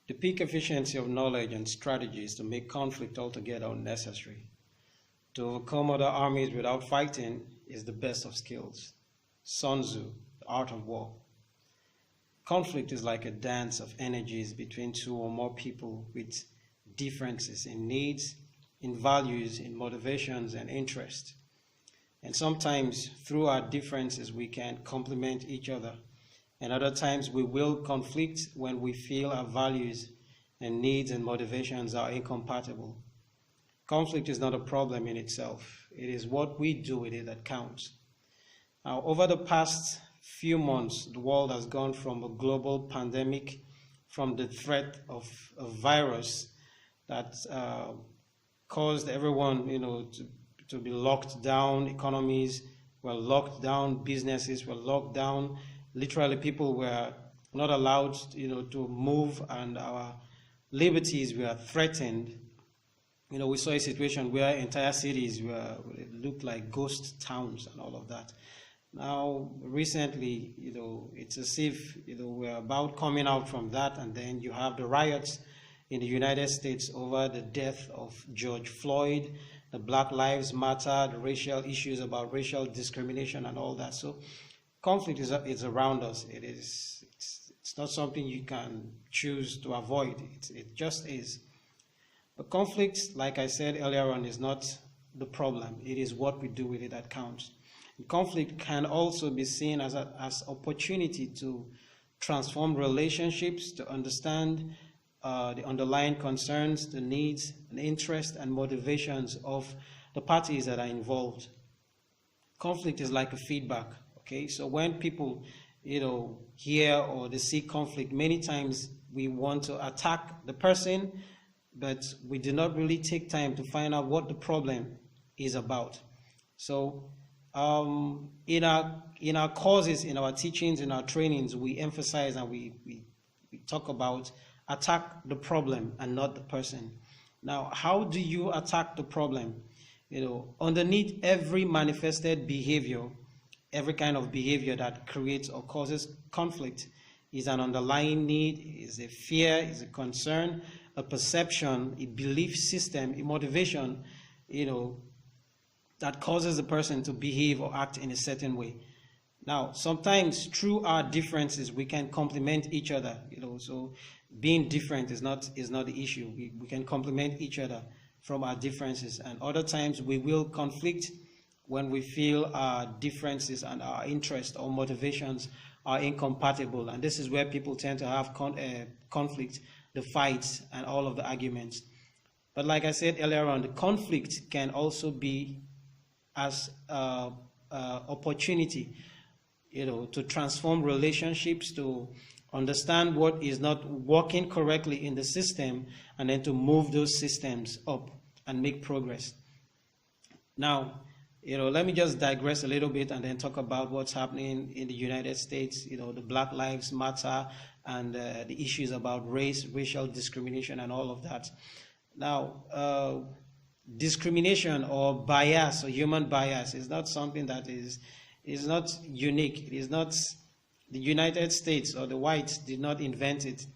The peak efficiency of knowledge and strategies to make conflict altogether unnecessary. To overcome other armies without fighting is the best of skills. Sun Tzu, The Art of War. Conflict is like a dance of energies between two or more people with differences in needs, in values, in motivations, and interests. And sometimes through our differences we can complement each other. And other times we will conflict when we feel our values and needs and motivations are incompatible. Conflict is not a problem in itself. It is what we do with it that counts. Now, over the past few months, the world has gone from a global pandemic, from the threat of a virus that caused everyone, to be locked down. Economies were locked down, businesses were locked down. Literally, people were not allowed, to move, and our liberties were threatened. We saw a situation where entire cities looked like ghost towns and all of that. Now, recently, it's as if, we're about coming out from that, and then you have the riots in the United States over the death of George Floyd, the Black Lives Matter, the racial issues about racial discrimination and all that. So conflict is around us. It's not something you can choose to avoid. It just is. But conflict, like I said earlier on, is not the problem. It is what we do with it that counts. And conflict can also be seen as opportunity to transform relationships, to understand the underlying concerns, the needs, and interests, and motivations of the parties that are involved. Conflict is like a feedback. Okay, so when people, hear or they see conflict, many times we want to attack the person, but we do not really take time to find out what the problem is about. So in our courses, in our teachings, in our trainings, we emphasize and we talk about attack the problem and not the person. Now, how do you attack the problem? Underneath every manifested behavior, every kind of behavior that creates or causes conflict is an underlying need, is a fear, is a concern, a perception, a belief system, a motivation, that causes the person to behave or act in a certain way. Now, sometimes through our differences, we can complement each other, so being different is not the issue. We can complement each other from our differences. And other times we will conflict when we feel our differences and our interests or motivations are incompatible. And this is where people tend to have conflict, the fights, and all of the arguments. But like I said earlier on, the conflict can also be as opportunity, to transform relationships, to understand what is not working correctly in the system, and then to move those systems up and make progress. Now, let me just digress a little bit and then talk about what's happening in the United States, the Black Lives Matter and the issues about race, racial discrimination, and all of that. Now, discrimination or bias or human bias is not something that is not unique. It is not the United States or the whites did not invent it.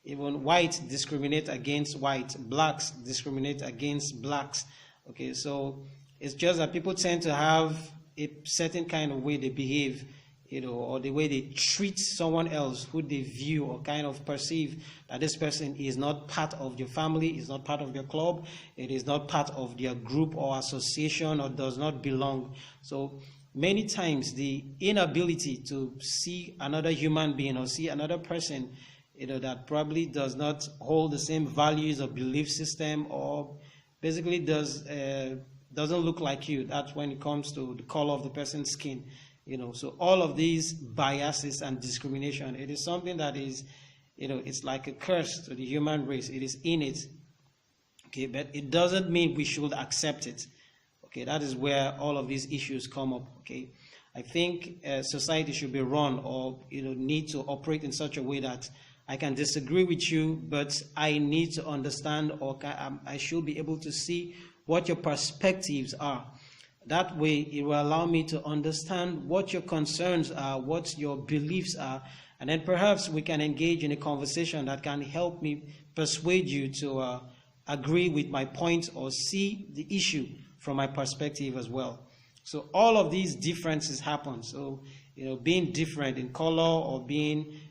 Even whites discriminate against whites. Blacks discriminate against blacks. Okay, so it's just that people tend to have a certain kind of way they behave, or the way they treat someone else who they view or kind of perceive that this person is not part of your family, is not part of your club, it is not part of their group or association, or does not belong. So many times the inability to see another human being or see another person, that probably does not hold the same values or belief system, or basically doesn't look like you. That's when it comes to the color of the person's skin. So all of these biases and discrimination, it is something that is, it's like a curse to the human race. It is in it. Okay, but it doesn't mean we should accept it. Okay, that is where all of these issues come up. Okay, I think society should be run or need to operate in such a way that I can disagree with you, but I need to understand, or I should be able to see what your perspectives are. That way, it will allow me to understand what your concerns are, what your beliefs are, And then perhaps we can engage in a conversation that can help me persuade you to agree with my point or see the issue from my perspective as well. So all of these differences happen. So, being different in color or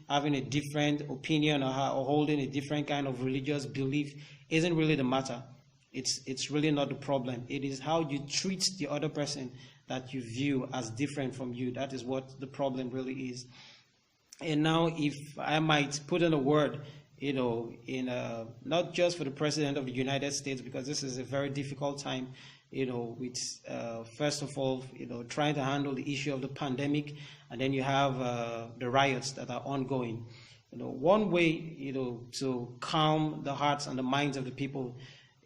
having a different opinion or holding a different kind of religious belief isn't really the matter. It's really not the problem. It is how you treat the other person that you view as different from you. That is what the problem really is. And now, if I might put in a word, not just for the President of the United States, because this is a very difficult time, with first of all, trying to handle the issue of the pandemic, and then you have the riots that are ongoing. One way, to calm the hearts and the minds of the people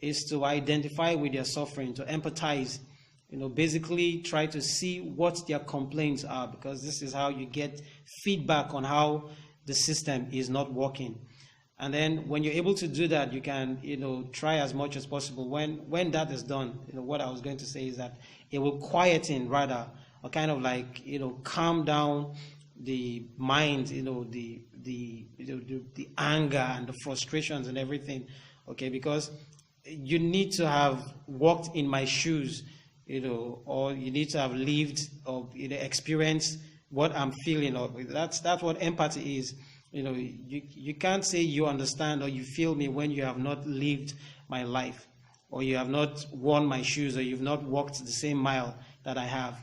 is to identify with their suffering, to empathize, basically try to see what their complaints are, because this is how you get feedback on how the system is not working. And then when you're able to do that, you can, try as much as possible. When that is done, what I was going to say is that it will quieten rather, or kind of like, calm down the mind, the anger and the frustrations and everything. Okay, because you need to have walked in my shoes, or you need to have lived or experienced what I'm feeling. Or that's what empathy is. You can't say you understand or you feel me when you have not lived my life, or you have not worn my shoes, or you've not walked the same mile that I have.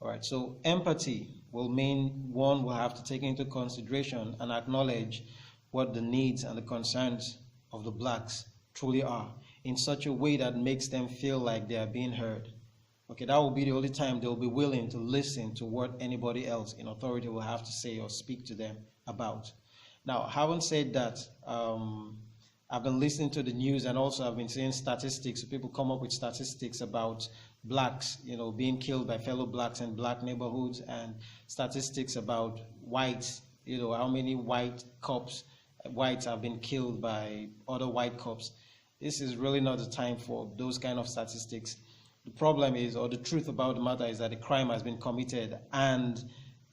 All right, so empathy will mean one will have to take into consideration and acknowledge what the needs and the concerns of the blacks truly are, in such a way that makes them feel like they are being heard. Okay, that will be the only time they'll be willing to listen to what anybody else in authority will have to say or speak to them about. Now, having said that, I've been listening to the news, and also I've been seeing statistics. People come up with statistics about blacks, being killed by fellow blacks in black neighborhoods, and statistics about whites, how many whites have been killed by other white cops. This is really not the time for those kind of statistics. The problem is, or the truth about the matter is, that a crime has been committed, and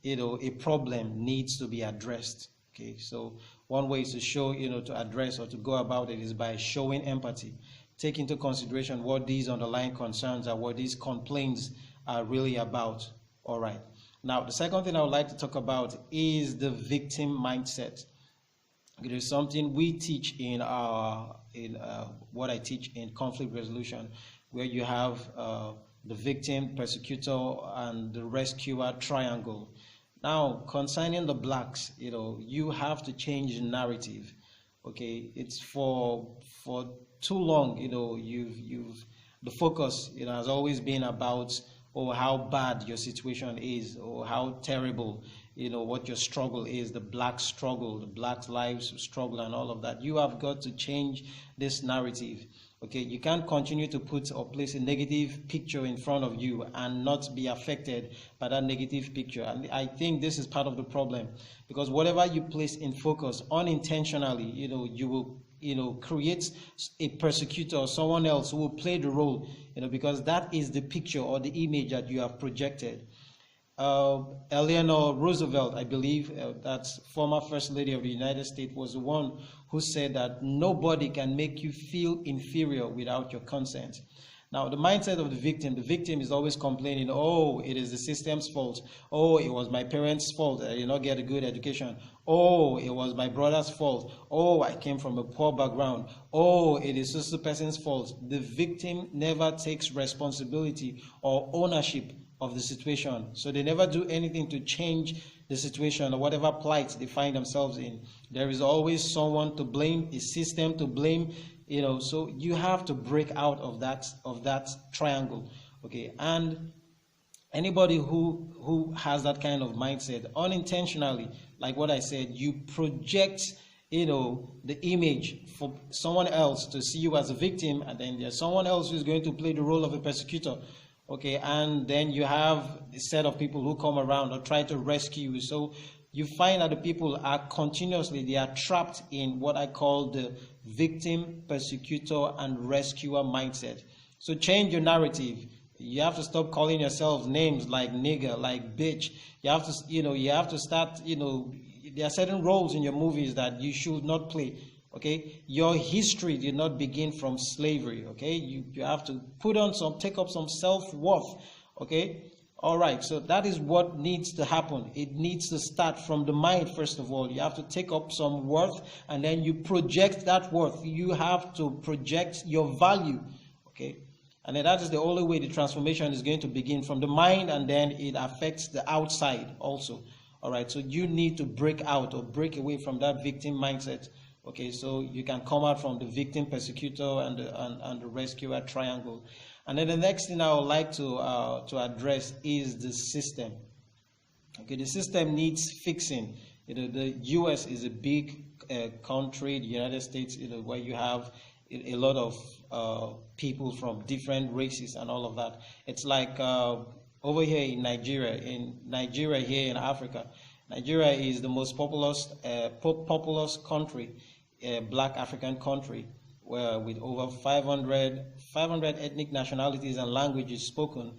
a problem needs to be addressed. Okay, so one way is to show, to address or to go about it is by showing empathy. Take into consideration what these underlying concerns are, what these complaints are really about. All right. Now, the second thing I would like to talk about is the victim mindset. It is something we teach in what I teach in conflict resolution, where you have the victim, persecutor, and the rescuer triangle. Now, concerning the blacks, you have to change the narrative. Okay, it's for too long, the focus, has always been about, how bad your situation is, or how terrible, what your struggle is, the black struggle, the black lives struggle, and all of that. You have got to change this narrative. Okay, you can't continue to put or place a negative picture in front of you and not be affected by that negative picture. And I think this is part of the problem, because whatever you place in focus unintentionally, you will, create a persecutor or someone else who will play the role, because that is the picture or the image that you have projected. Eleanor Roosevelt, I believe, that's former First Lady of the United States, was the one who said that nobody can make you feel inferior without your consent. Now, the mindset of the victim is always complaining, it is the system's fault. It was my parents' fault. I did not get a good education. It was my brother's fault. I came from a poor background. It is this person's fault. The victim never takes responsibility or ownership of the situation. So they never do anything to change the situation or whatever plight they find themselves in. There is always someone to blame, a system to blame, so you have to break out of that triangle. Okay, and anybody who has that kind of mindset unintentionally, like what I said, you project the image for someone else to see you as a victim, and then there's someone else who's going to play the role of a persecutor. Okay, and then you have a set of people who come around or try to rescue you. So you find that the people are they are trapped in what I call the victim, persecutor, and rescuer mindset. So change your narrative. You have to stop calling yourself names like nigger, like bitch. You have to start, there are certain roles in your movies that you should not play. Okay, your history did not begin from slavery. Okay, you have to take up some self-worth. Okay, all right, so that is what needs to happen. It needs to start from the mind, first of all. You have to take up some worth, and then you project that worth. You have to project your value. Okay, and then that is the only way the transformation is going to begin, from the mind, and then it affects the outside also. All right, so you need to break out or break away from that victim mindset. Okay, so you can come out from the victim, persecutor, and the rescuer triangle. And then the next thing I would like to address is the system. Okay, the system needs fixing. The U.S. is a big country, the United States, where you have a lot of people from different races and all of that. It's like over here in Nigeria here in Africa. Nigeria is the most populous country, black African country, where with over 500 ethnic nationalities and languages spoken.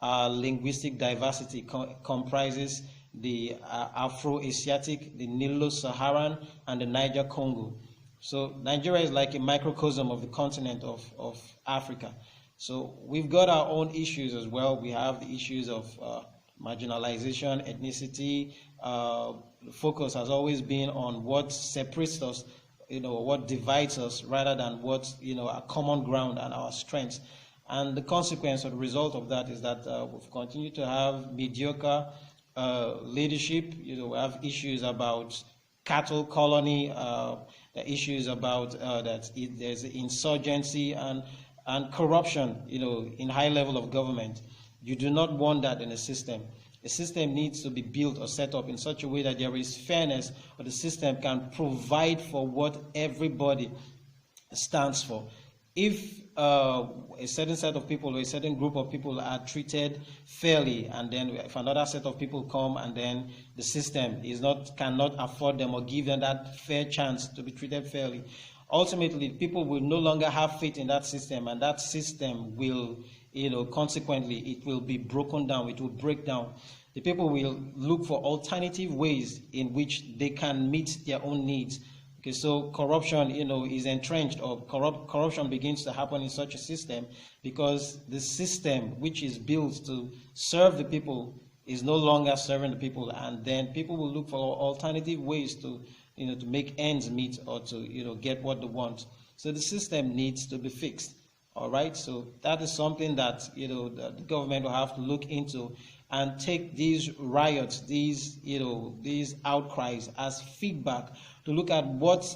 Linguistic diversity comprises the Afro-Asiatic, the Nilo-Saharan, and the Niger-Congo. So Nigeria is like a microcosm of the continent of Africa. So we've got our own issues as well. We have the issues of marginalization, ethnicity. The focus has always been on what separates us, what divides us, rather than what, our common ground and our strengths. And the consequence or the result of that is that we've continued to have mediocre leadership. We have issues about cattle colony, issues about there's insurgency and corruption, in high level of government. You do not want that in a system. A system needs to be built or set up in such a way that there is fairness, or the system can provide for what everybody stands for. If a certain set of people or a certain group of people are treated fairly, and then if another set of people come and then the system cannot afford them or give them that fair chance to be treated fairly, ultimately people will no longer have faith in that system, and that system will, consequently, it will be broken down, it will break down. The people will look for alternative ways in which they can meet their own needs. Okay, so corruption, is entrenched, or corruption begins to happen in such a system, because the system which is built to serve the people is no longer serving the people, and then people will look for alternative ways to make ends meet, or to get what they want. So the system needs to be fixed. All right, so that is something that the government will have to look into, and take these riots, these outcries as feedback to look at what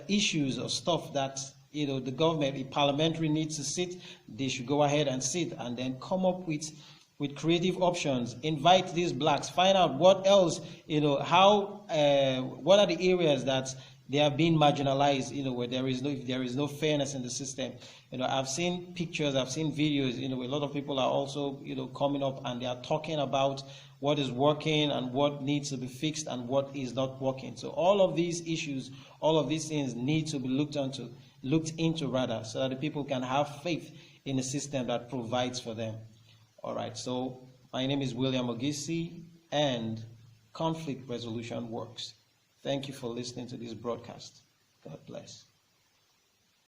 issues or stuff that the government, the parliamentary needs to sit. They should go ahead and sit, and then come up with creative options. Invite these blacks, find out what else, what are the areas that they have been marginalized, where there is no fairness in the system. I've seen pictures, I've seen videos, a lot of people are also, coming up, and they are talking about what is working and what needs to be fixed and what is not working. So all of these issues, all of these things need to be looked into rather, so that the people can have faith in a system that provides for them. All right, so my name is William Ogisi, and Conflict Resolution Works. Thank you for listening to this broadcast. God bless.